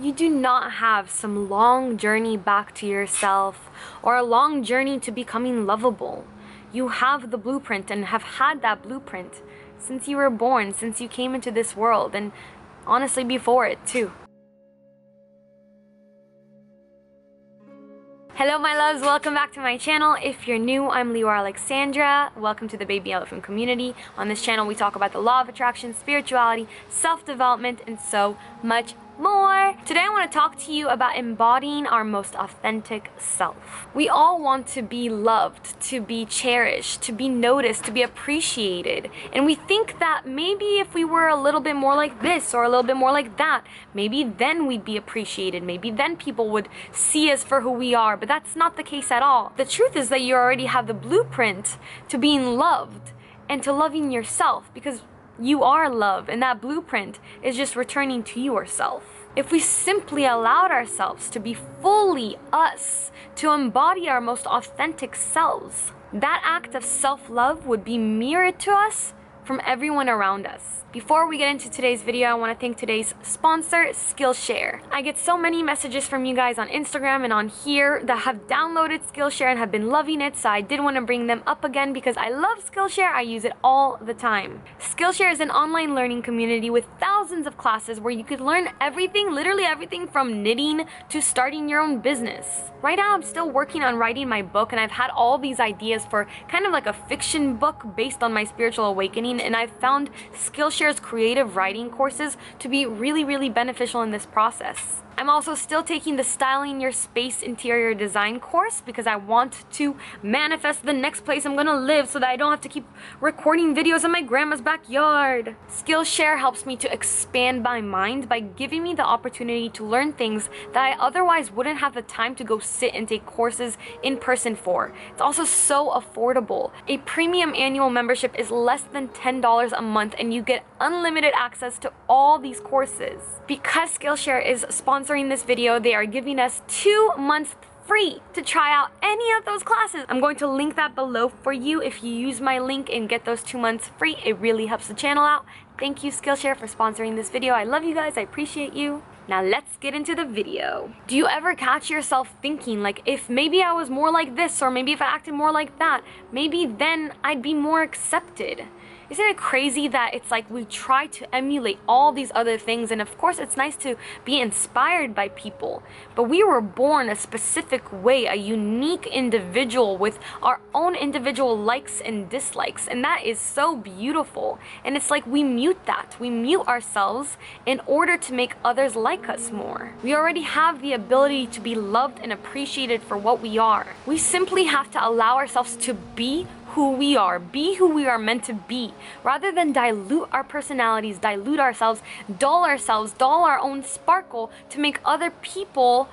You do not have some long journey back to yourself or a long journey to becoming lovable. You have the blueprint and have had that blueprint since you were born, since you came into this world, and honestly before it too. Hello my loves, welcome back to my channel. If you're new, I'm Leeor Alexandra. Welcome to the Baby Elephant community. On this channel we talk about the law of attraction, spirituality, self-development, and so much more. Today I want to talk to you about embodying our most authentic self. We all want to be loved, to be cherished, to be noticed, to be appreciated. And we think that maybe if we were a little bit more like this or a little bit more like that, maybe then we'd be appreciated. Maybe then people would see us for who we are. But that's not the case at all. The truth is that you already have the blueprint to being loved and to loving yourself, because you are love, and that blueprint is just returning to yourself. If we simply allowed ourselves to be fully us, to embody our most authentic selves, that act of self-love would be mirrored to us from everyone around us. Before we get into today's video, I want to thank today's sponsor, Skillshare. I get so many messages from you guys on Instagram and on here that have downloaded Skillshare and have been loving it, so I did want to bring them up again because I love Skillshare. I use it all the time. Skillshare is an online learning community with thousands of classes where you could learn everything, literally everything from knitting to starting your own business. Right now, I'm still working on writing my book, and I've had all these ideas for kind of like a fiction book based on my spiritual awakening, and I've found Skillshare's creative writing courses to be really beneficial in this process. I'm also still taking the Styling Your Space Interior Design course because I want to manifest the next place I'm gonna live so that I don't have to keep recording videos in my grandma's backyard. Skillshare helps me to expand my mind by giving me the opportunity to learn things that I otherwise wouldn't have the time to go sit and take courses in person for. It's also so affordable. A premium annual membership is less than $10 a month, and you get unlimited access to all these courses. Because Skillshare is sponsoring this video, they are giving us 2 months free to try out any of those classes. I'm going to link that below for you. If you use my link and get those 2 months free, it really helps the channel out. Thank you, Skillshare, for sponsoring this video. I love you guys. I appreciate you. Now let's get into the video. Do you ever catch yourself thinking, like, if maybe I was more like this, or maybe if I acted more like that, maybe then I'd be more accepted? Isn't it crazy that it's like we try to emulate all these other things, and of course it's nice to be inspired by people, but we were born a specific way, a unique individual with our own individual likes and dislikes, and that is so beautiful. And it's like we mute that. We mute ourselves in order to make others like us more. We already have the ability to be loved and appreciated for what we are. We simply have to allow ourselves to be who we are meant to be, rather than dilute our personalities, dilute ourselves, dull our own sparkle to make other people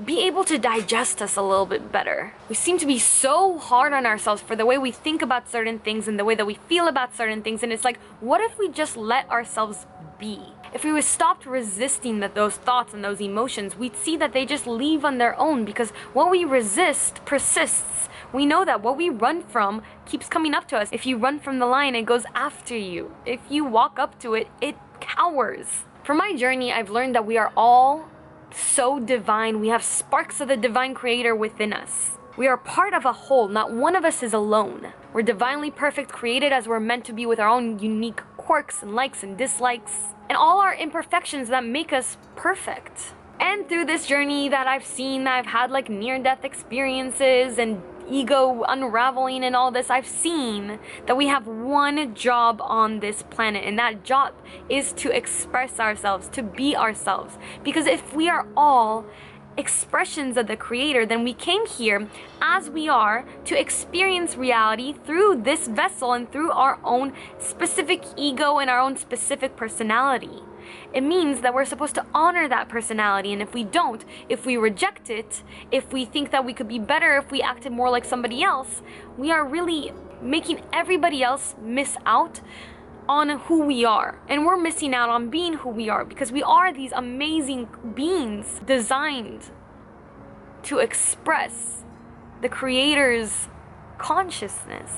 be able to digest us a little bit better. We seem to be so hard on ourselves for the way we think about certain things and the way that we feel about certain things, and it's like, what if we just let ourselves be? If we stopped resisting those thoughts and those emotions, we'd see that they just leave on their own, because what we resist persists. We know that what we run from keeps coming up to us. If you run from the lion, it goes after you. If you walk up to it, it cowers. From my journey, I've learned that we are all so divine. We have sparks of the divine creator within us. We are part of a whole. Not one of us is alone. We're divinely perfect, created as we're meant to be, with our own unique quirks and likes and dislikes, and all our imperfections that make us perfect. And through this journey that I've seen, that I've had like near-death experiences and ego unraveling and all this, I've seen that we have one job on this planet, and that job is to express ourselves, to be ourselves. Because if we are all expressions of the creator, then we came here as we are to experience reality through this vessel and through our own specific ego and our own specific personality. It means that we're supposed to honor that personality, and if we don't, if we reject it, if we think that we could be better if we acted more like somebody else, we are really making everybody else miss out on who we are. And we're missing out on being who we are, because we are these amazing beings designed to express the creator's consciousness.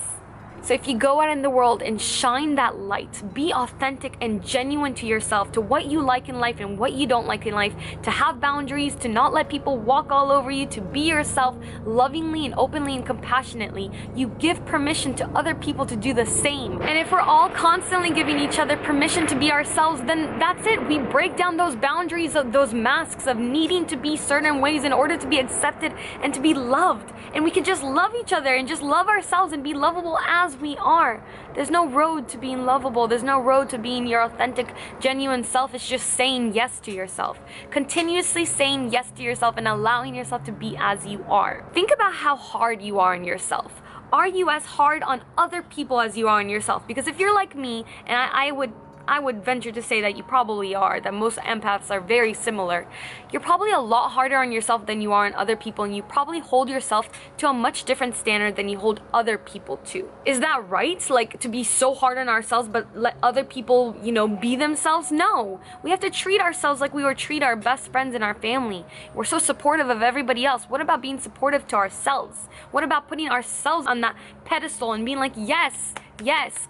So if you go out in the world and shine that light, be authentic and genuine to yourself, to what you like in life and what you don't like in life, to have boundaries, to not let people walk all over you, to be yourself lovingly and openly and compassionately, you give permission to other people to do the same. And if we're all constantly giving each other permission to be ourselves, then that's it. We break down those boundaries, of those masks of needing to be certain ways in order to be accepted and to be loved. And we can just love each other and just love ourselves and be lovable as we are. There's no road to being lovable. There's no road to being your authentic, genuine self. It's just saying yes to yourself. Continuously saying yes to yourself and allowing yourself to be as you are. Think about how hard you are on yourself. Are you as hard on other people as you are on yourself? Because if you're like me, and I would venture to say that you probably are, that most empaths are very similar, you're probably a lot harder on yourself than you are on other people, and you probably hold yourself to a much different standard than you hold other people to. Is that right? Like, to be so hard on ourselves but let other people, be themselves? No. We have to treat ourselves like we would treat our best friends and our family. We're so supportive of everybody else. What about being supportive to ourselves? What about putting ourselves on that pedestal and being like, yes,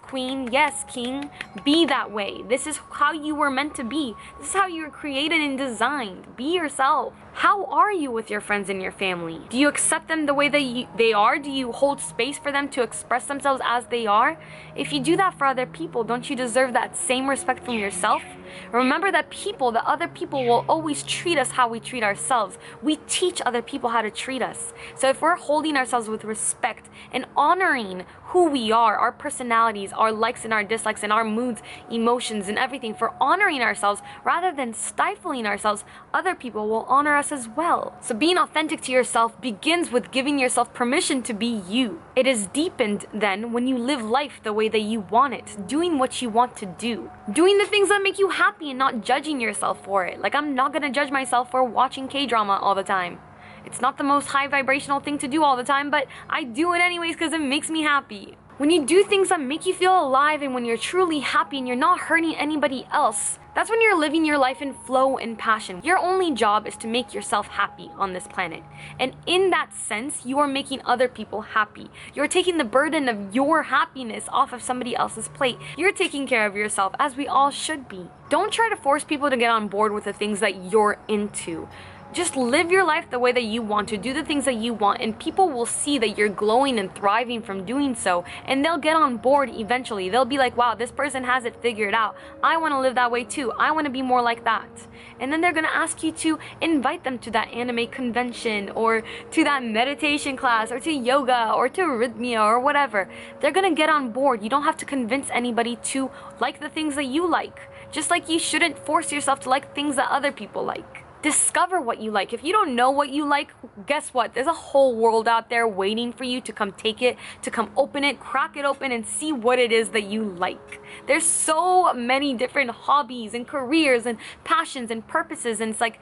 queen, yes, king, be that way. This is how you were meant to be. This is how you were created and designed. Be yourself. How are you with your friends and your family? Do you accept them the way they are? Do you hold space for them to express themselves as they are? If you do that for other people, don't you deserve that same respect from yourself? Remember that other people will always treat us how we treat ourselves. We teach other people how to treat us. So if we're holding ourselves with respect and honoring who we are, our personalities, our likes and our dislikes and our moods, emotions and everything, for honoring ourselves rather than stifling ourselves, other people will honor us as well. So being authentic to yourself begins with giving yourself permission to be you. It is deepened then when you live life the way that you want it, doing what you want to do, doing the things that make you happy and not judging yourself for it. Like, I'm not gonna judge myself for watching K-drama all the time. It's not the most high vibrational thing to do all the time, but I do it anyways because it makes me happy. When you do things that make you feel alive and when you're truly happy and you're not hurting anybody else, that's when you're living your life in flow and passion. Your only job is to make yourself happy on this planet. And in that sense, you are making other people happy. You're taking the burden of your happiness off of somebody else's plate. You're taking care of yourself, as we all should be. Don't try to force people to get on board with the things that you're into. Just live your life the way that you want to, do the things that you want, and people will see that you're glowing and thriving from doing so, and they'll get on board eventually. They'll be like, wow, this person has it figured out. I want to live that way too. I want to be more like that. And then they're going to ask you to invite them to that anime convention, or to that meditation class, or to yoga, or to arrhythmia, or whatever. They're going to get on board. You don't have to convince anybody to like the things that you like. Just like you shouldn't force yourself to like things that other people like. Discover what you like. If you don't know what you like, guess what? There's a whole world out there waiting for you to come take it, to come open it, crack it open, and see what it is that you like. There's so many different hobbies and careers and passions and purposes, and it's like,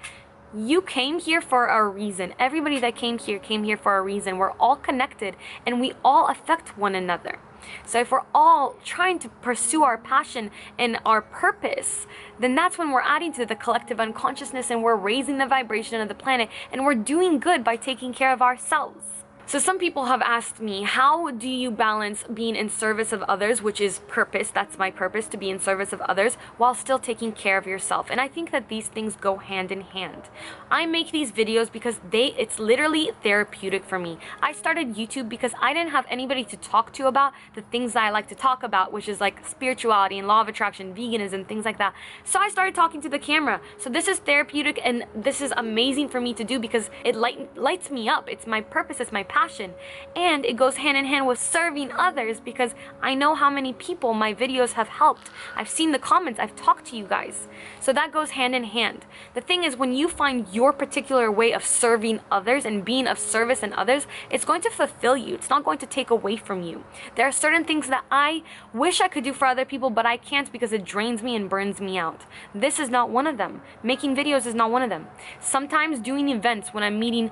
you came here for a reason. Everybody that came here for a reason. We're all connected and we all affect one another. So if we're all trying to pursue our passion and our purpose, then that's when we're adding to the collective unconsciousness and we're raising the vibration of the planet, and we're doing good by taking care of ourselves. So some people have asked me, how do you balance being in service of others, which is purpose, that's my purpose, to be in service of others, while still taking care of yourself? And I think that these things go hand in hand. I make these videos because it's literally therapeutic for me. I started YouTube because I didn't have anybody to talk to about the things that I like to talk about, which is like spirituality and law of attraction, veganism, things like that. So I started talking to the camera. So this is therapeutic, and this is amazing for me to do because it lights me up. It's my purpose, it's my passion, and it goes hand in hand with serving others because I know how many people my videos have helped. I've seen the comments, I've talked to you guys, so that goes hand in hand. The thing is, when you find your particular way of serving others and being of service in others, it's going to fulfill you. It's not going to take away from you. There are certain things that I wish I could do for other people, but I can't because it drains me and burns me out. This is not one of them. Making videos is not one of them. Sometimes doing events when I'm meeting,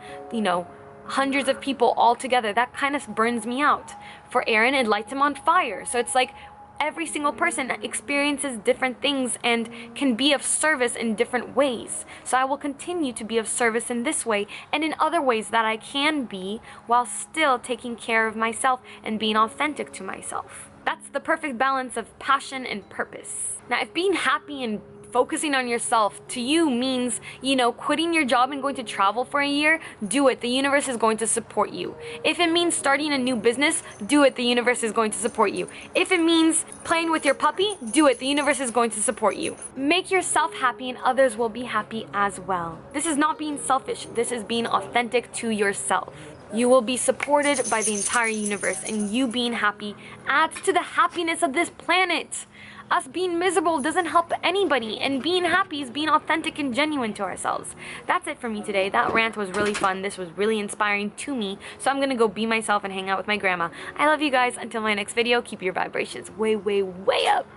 hundreds of people all together, that kind of burns me out. For Aaron, it lights him on fire. So it's like, Every single person experiences different things and can be of service in different ways. So I will continue to be of service in this way and in other ways that I can be, while still taking care of myself and being authentic to myself. That's the perfect balance of passion and purpose. Now, if being happy and focusing on yourself to you means, quitting your job and going to travel for a year, do it. The universe is going to support you. If it means starting a new business, do it. The universe is going to support you. If it means playing with your puppy, do it. The universe is going to support you. Make yourself happy and others will be happy as well. This is not being selfish. This is being authentic to yourself. You will be supported by the entire universe, and you being happy adds to the happiness of this planet. Us being miserable doesn't help anybody, and being happy is being authentic and genuine to ourselves. That's it for me today. That rant was really fun. This was really inspiring to me, so I'm gonna go be myself and hang out with my grandma. I love you guys. Until my next video, keep your vibrations way, way, way up.